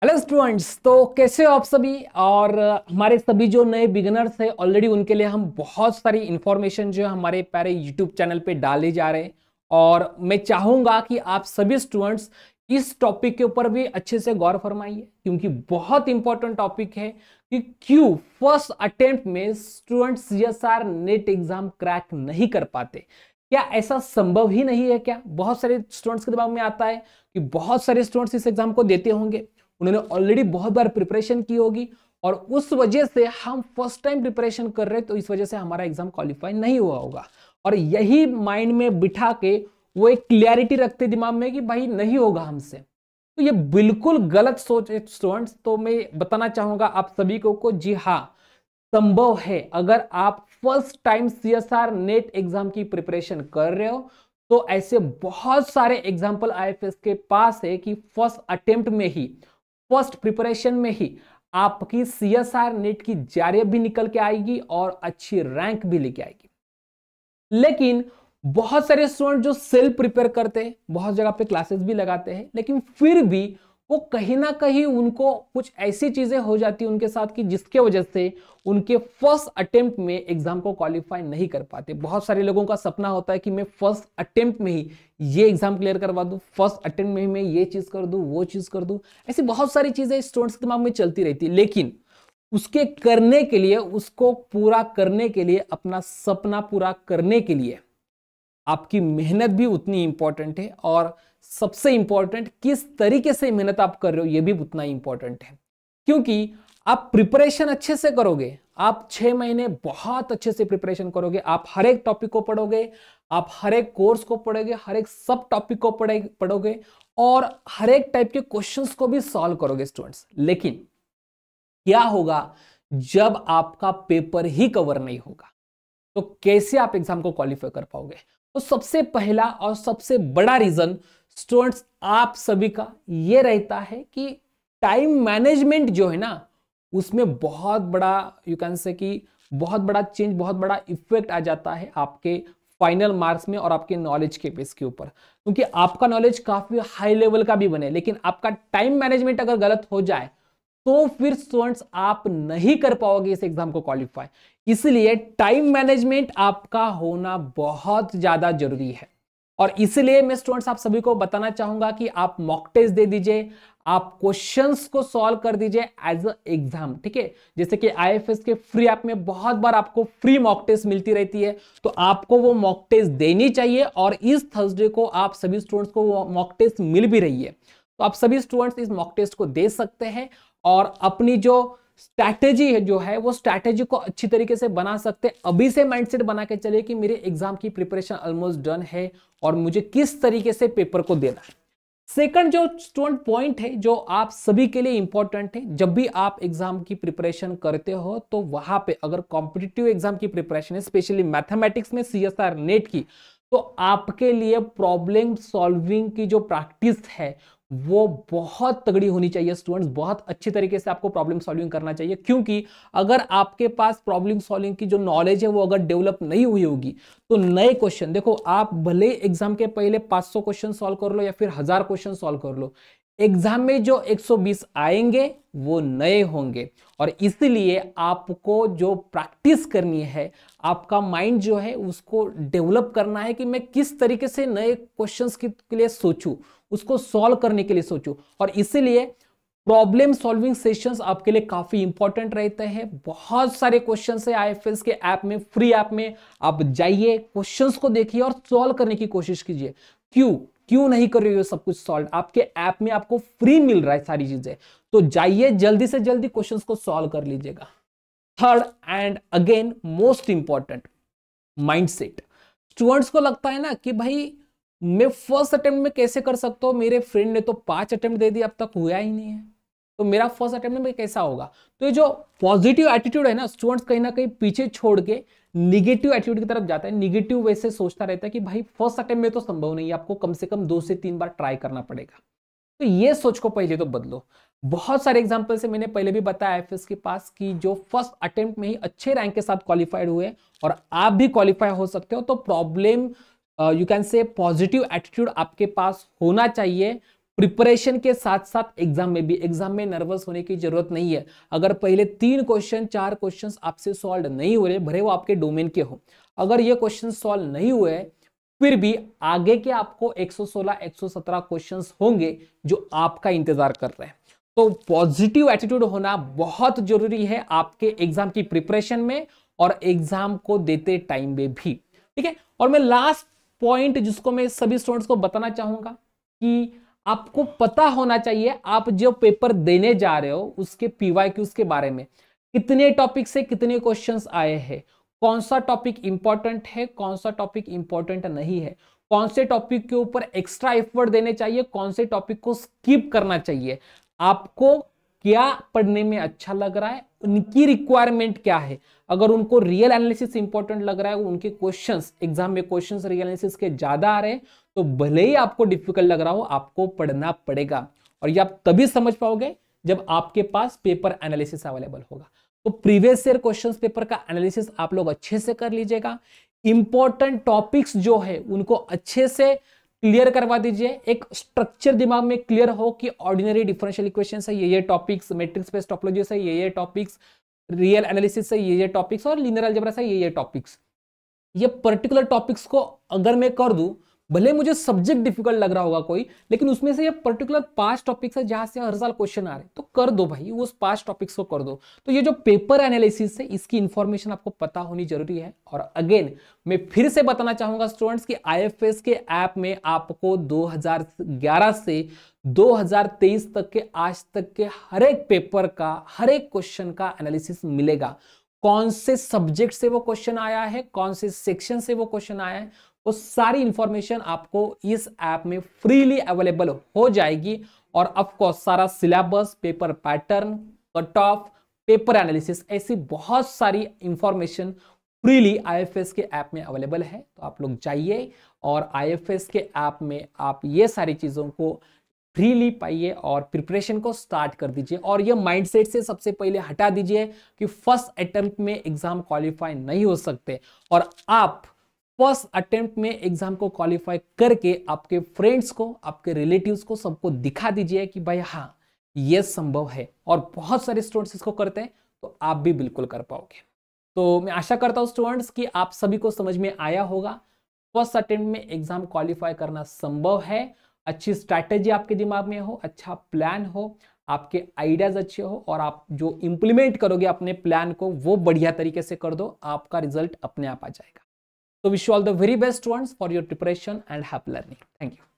Hello students, तो कैसे हो आप सभी। और हमारे सभी जो नए बिगिनर्स हैं ऑलरेडी उनके लिए हम बहुत सारी इंफॉर्मेशन जो है हमारे प्यारे यूट्यूब चैनल पे डाले जा रहे हैं। और मैं चाहूंगा कि आप सभी स्टूडेंट्स इस टॉपिक के ऊपर भी अच्छे से गौर फरमाइए, क्योंकि बहुत इंपॉर्टेंट टॉपिक है कि क्यों फर्स्ट अटेम्प्ट में students CSR net exam crack नहीं कर पाते। क्या ऐसा संभव ही नहीं है? क्या बहुत सारे स्टूडेंट्स के दिमाग में आता है कि बहुत सारे स्टूडेंट्स इस एग्जाम को देते होंगे, उन्होंने ऑलरेडी बहुत बार प्रिपरेशन की होगी और उस वजह से हम फर्स्ट टाइम प्रिपरेशन कर रहे हैं, तो इस वजह से हमारा एग्जाम क्वालिफाई नहीं हुआ होगा। और यही माइंड में बिठा के वो एक क्लियरिटी रखते दिमाग में कि भाई नहीं होगा हमसे, तो ये बिल्कुल गलत सोच है स्टूडेंट्स। तो मैं बताना चाहूंगा आप सभी को जी हाँ, संभव है। अगर आप first time CSR net exam की प्रिपरेशन कर रहे हो तो ऐसे बहुत सारे एग्जाम्पल आईएफएस के पास है कि फर्स्ट अटेम्प्ट में ही, फर्स्ट प्रिपरेशन में ही आपकी सीएसआर नेट की जेआरएफ भी निकल के आएगी और अच्छी रैंक भी लेके आएगी। लेकिन बहुत सारे स्टूडेंट जो सेल्फ प्रिपेयर करते हैं, बहुत जगह पे क्लासेस भी लगाते हैं, लेकिन फिर भी वो कहीं ना कहीं उनको कुछ ऐसी चीजें हो जाती है उनके साथ कि जिसके वजह से उनके फर्स्ट अटेम्प्ट में एग्जाम को क्वालिफाई नहीं कर पाते। बहुत सारे लोगों का सपना होता है कि मैं फर्स्ट अटेम्प्ट में ही ये एग्जाम क्लियर करवा दूं, फर्स्ट अटेम्प्ट में ही मैं ये चीज कर दूं, वो चीज कर दूं। ऐसी बहुत सारी चीजें स्टूडेंट्स के दिमाग में चलती रहती है, लेकिन उसके करने के लिए, उसको पूरा करने के लिए, अपना सपना पूरा करने के लिए आपकी मेहनत भी उतनी इंपॉर्टेंट है। और सबसे इंपॉर्टेंट, किस तरीके से मेहनत आप कर रहे हो ये भी उतना इंपॉर्टेंट है। क्योंकि आप प्रिपरेशन अच्छे से करोगे, आप 6 महीने बहुत अच्छे से प्रिपरेशन करोगे, आप हर एक टॉपिक को पढ़ोगे, आप हर एक कोर्स को पढ़ोगे, हर एक सब टॉपिक को पढ़ोगे और हर एक टाइप के क्वेश्चंस को भी सॉल्व करोगे स्टूडेंट्स। लेकिन क्या होगा जब आपका पेपर ही कवर नहीं होगा, तो कैसे आप एग्जाम को क्वालिफाई कर पाओगे? तो सबसे पहला और सबसे बड़ा रीजन स्टूडेंट्स आप सभी का ये रहता है कि टाइम मैनेजमेंट जो है ना, उसमें बहुत बड़ा, यू कैन से कि बहुत बड़ा चेंज, बहुत बड़ा इफेक्ट आ जाता है आपके फाइनल मार्क्स में और आपके नॉलेज के बेस के ऊपर। क्योंकि आपका नॉलेज काफी हाई लेवल का भी बने, लेकिन आपका टाइम मैनेजमेंट अगर गलत हो जाए तो फिर स्टूडेंट्स आप नहीं कर पाओगे इस एग्जाम को क्वालिफाई। इसलिए टाइम मैनेजमेंट आपका होना बहुत ज्यादा जरूरी है। और इसलिए मैं स्टूडेंट्स आप सभी को बताना चाहूंगा कि आप मॉक टेस्ट दे दीजिए, आप क्वेश्चंस को सॉल्व कर दीजिए एज अ एग्जाम। ठीक है, जैसे कि आईएफएस के फ्री ऐप में बहुत बार आपको फ्री मॉक टेस्ट मिलती रहती है, तो आपको वो मॉक टेस्ट देनी चाहिए। और इस थर्सडे को आप सभी स्टूडेंट्स को वो मॉक टेस्ट मिल भी रही है, तो आप सभी स्टूडेंट्स इस मॉक टेस्ट को दे सकते हैं और अपनी जो स्ट्रैटेजी है जो है वो स्ट्रैटेजी को अच्छी तरीके से बना सकते हैं। अभी से माइंडसेट बना के चलिए कि मेरे एग्जाम की प्रिपरेशन ऑलमोस्ट डन है और मुझे किस तरीके से पेपर को देना है। सेकंड जो स्टूडेंट पॉइंट है जो आप सभी के लिए इंपॉर्टेंट है, जब भी आप एग्जाम की प्रिपरेशन करते हो तो वहां पे अगर कॉम्पिटिटिव एग्जाम की प्रिपरेशन है, स्पेशली मैथमेटिक्स में सीएसआर नेट की, तो आपके लिए प्रॉब्लम सॉल्विंग की जो प्रैक्टिस है वो बहुत तगड़ी होनी चाहिए स्टूडेंट्स। बहुत अच्छी तरीके से आपको प्रॉब्लम सॉल्विंग करना चाहिए, क्योंकि अगर आपके पास प्रॉब्लम सॉल्विंग की जो नॉलेज है वो अगर डेवलप नहीं हुई होगी तो नए क्वेश्चन, देखो आप भले एग्जाम के पहले 500 क्वेश्चन सॉल्व कर लो या फिर 1000 क्वेश्चन सॉल्व कर लो, एग्जाम में जो 120 आएंगे वो नए होंगे। और इसलिए आपको जो प्रैक्टिस करनी है, आपका माइंड जो है उसको डेवलप करना है कि मैं किस तरीके से नए क्वेश्चंस के लिए सोचूं, उसको सॉल्व करने के लिए सोचूं। और इसीलिए प्रॉब्लम सॉल्विंग सेशंस आपके लिए काफी इंपॉर्टेंट रहते हैं। बहुत सारे क्वेश्चंस है आईएफएस के ऐप में, फ्री ऐप में, आप जाइए क्वेश्चंस को देखिए और सॉल्व करने की कोशिश कीजिए। क्यों नहीं कर रहे हो सब कुछ सॉल्व? आपके ऐप में आपको फ्री मिल रहा है सारी चीजें, तो जाइए जल्दी से जल्दी क्वेश्चंस को सॉल्व कर लीजिएगा। Third and again most important, mindset. Students को लगता है ना कि भाई मैं फर्स्ट अटेम्प्ट में कैसे कर सकता हूं, मेरे फ्रेंड ने तो 5 अटेम्प्ट दे दिए, अब तक हुआ ही नहीं है, तो मेरा फर्स्ट अटेम्प्ट में कैसा होगा? तो ये जो पॉजिटिव एटीट्यूड है ना, स्टूडेंट्स कहीं ना कहीं पीछे छोड़ के निगेटिव एटीट्यूड की तरफ जाता है। निगेटिव वैसे सोचता रहता है कि भाई फर्स्ट अटेम्प्ट में तो संभव नहीं है, आपको कम से कम 2 से 3 बार ट्राई करना पड़ेगा। तो ये सोच को पहले तो बदलो। बहुत सारे एग्जांपल से मैंने पहले भी बताया एफएस के पास कि जो फर्स्ट अटेम्प्ट में ही अच्छे रैंक के साथ क्वालिफाइड हुए और आप भी क्वालिफाई हो सकते हो। तो problem, you can say positive attitude आपके पास होना चाहिए प्रिपरेशन के साथ साथ एग्जाम में भी, एग्जाम में नर्वस होने की जरूरत नहीं है। अगर पहले 3 क्वेश्चन 4 क्वेश्चन आपसे सॉल्व नहीं हो रहे, भले वो आपके डोमेन के हो, अगर ये क्वेश्चन सॉल्व नहीं हुए फिर भी आगे के आपको 116 117 क्वेश्चंस होंगे जो आपका इंतजार कर रहे हैं। तो पॉजिटिव एटीट्यूड होना बहुत जरूरी है आपके एग्जाम की प्रिपरेशन में और एग्जाम को देते टाइम में भी, ठीक है। और मैं लास्ट पॉइंट जिसको मैं सभी स्टूडेंट्स को बताना चाहूंगा कि आपको पता होना चाहिए आप जो पेपर देने जा रहे हो उसके पीवाईक्यूज के बारे में, कितने टॉपिक से कितने क्वेश्चंस आए हैं, कौन सा टॉपिक इंपॉर्टेंट है, कौन सा टॉपिक इंपॉर्टेंट नहीं है, कौन से टॉपिक के ऊपर एक्स्ट्रा एफर्ट देने चाहिए, कौन से टॉपिक को स्किप करना चाहिए, आपको क्या पढ़ने में अच्छा लग रहा है, उनकी रिक्वायरमेंट क्या है। अगर उनको रियल एनालिसिस इंपॉर्टेंट लग रहा है, उनके क्वेश्चंस एग्जाम में क्वेश्चंस रियल एनालिसिस के ज्यादा आ रहे हैं, तो भले ही आपको डिफिकल्ट लग रहा हो आपको पढ़ना पड़ेगा। और ये आप तभी समझ पाओगे जब आपके पास पेपर एनालिसिस अवेलेबल होगा। तो प्रीवियस ईयर क्वेश्चंस पेपर का एनालिसिस आप लोग अच्छे से कर लीजिएगा। इंपॉर्टेंट टॉपिक्स जो है उनको अच्छे से क्लियर करवा दीजिए, एक स्ट्रक्चर दिमाग में क्लियर हो कि ऑर्डिनरी डिफरेंशियल इक्वेशन है ये टॉपिक्स, मैट्रिक्स बेस्ड टोपोलॉजी से ये टॉपिक्स, रियल एनालिसिस से ये टॉपिक्स और लीनियर अलजेब्रा से ये टॉपिक्स। ये पर्टिकुलर टॉपिक्स को अगर मैं कर दूं, भले मुझे सब्जेक्ट डिफिकल्ट लग रहा होगा कोई, लेकिन उसमें से ये पर्टिकुलर 5 टॉपिक्स है जहां से हर साल क्वेश्चन आ रहे, तो कर दो भाई, उस 5 टॉपिक्स को कर दो। तो ये जो पेपर एनालिसिस है इसकी इंफॉर्मेशन आपको पता होनी जरूरी है। और अगेन मैं फिर से बताना चाहूंगा स्टूडेंट्स कि आईएफएस के ऐप में आपको 2011 से 2023 तक के आज तक के हर एक पेपर का, हर एक क्वेश्चन का एनालिसिस मिलेगा। कौन से सब्जेक्ट से वो क्वेश्चन आया है, कौन से सेक्शन से वो क्वेश्चन आया है, वो सारी इंफॉर्मेशन आपको इस ऐप में फ्रीली अवेलेबल हो जाएगी। और ऑफ कोर्स सारा syllabus, paper pattern, cut off, paper analysis, ऐसी बहुत सारी इंफॉर्मेशन फ्रीली आईएफएस के ऐप में अवेलेबल है। तो आप लोग जाइए और आईएफएस के ऐप में आप ये सारी चीजों को फ्रीली पाइए और प्रिपरेशन को स्टार्ट कर दीजिए। और ये माइंडसेट से सबसे पहले हटा दीजिए कि फर्स्ट अटेम्प्ट में एग्जाम क्वालिफाई नहीं हो सकते, और आप फर्स्ट अटेम्प्ट में एग्जाम को क्वालिफाई करके आपके फ्रेंड्स को, आपके रिलेटिव्स को, सबको दिखा दीजिए कि भाई हाँ ये संभव है। और बहुत सारे स्टूडेंट्स इसको करते हैं, तो आप भी बिल्कुल कर पाओगे। तो मैं आशा करता हूं स्टूडेंट्स कि आप सभी को समझ में आया होगा। फर्स्ट अटेम्प्ट में एग्जाम क्वालिफाई करना संभव है। अच्छी स्ट्रैटेजी आपके दिमाग में हो, अच्छा प्लान हो, आपके आइडियाज अच्छे हो, और आप जो इंप्लीमेंट करोगे अपने प्लान को वो बढ़िया तरीके से कर दो, आपका रिजल्ट अपने आप आ जाएगा। So wish you all the very best students for your preparation and happy learning. Thank you.